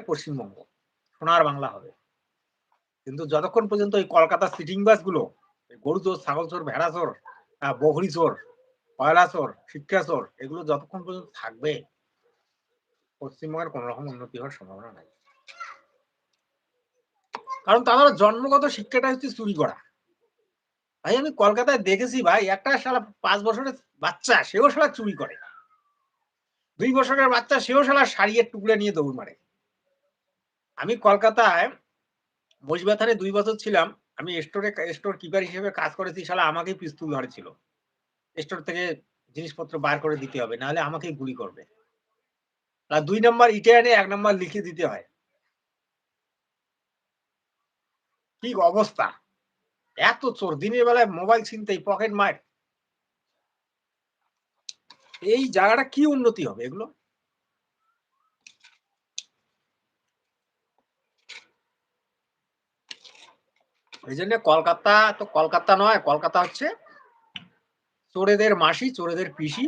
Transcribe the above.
পশ্চিমবঙ্গ সোনার বাংলা হবে। কিন্তু যতক্ষণ পর্যন্ত ওই কলকাতা সিটিং বাসগুলো গরু চোর, ছাগল চোর, ভেড়া চোর, বকরি চোর, কয়লা চোর, শিক্ষা চোর এগুলো যতক্ষণ পর্যন্ত থাকবে পশ্চিমবঙ্গের কোন রকম উন্নতি হওয়ার সম্ভাবনা নাই। কারণ তাদের জন্মগত শিক্ষাটা হচ্ছে চুরি করা। ভাই আমি কলকাতায় দেখেছি ভাই একটা শালা ৫ বছরের বাচ্চা সেও শালা চুরি করে। ২ বছরের বাচ্চা সেও শালা শাড়ির টুকরা নিয়ে দৌড় মারে। আমি কলকাতায় মহিষবাথানে ২ বছর ছিলাম। আমি স্টোর কিপার হিসেবে কাজ করেছি। শালা আমাকেই পিস্তল ধরেছিল। স্টোর থেকে জিনিসপত্র বার করে দিতে হবে। নাহলে আমাকেই গুলি করবে। আর ২ নাম্বার ইটে এনে ১ নাম্বার লিখে দিতে হয়। কি অবস্থা! এত চোর দিনের বেলায় মোবাইল ছিনতাই, পকেট মার। এই জায়গাটা কি উন্নতি হবে এগুলো? এইজন্য কলকাতা তো কলকাতা নয়, কলকাতা হচ্ছে চোরেদের মাসি, চোরেদের পিসি,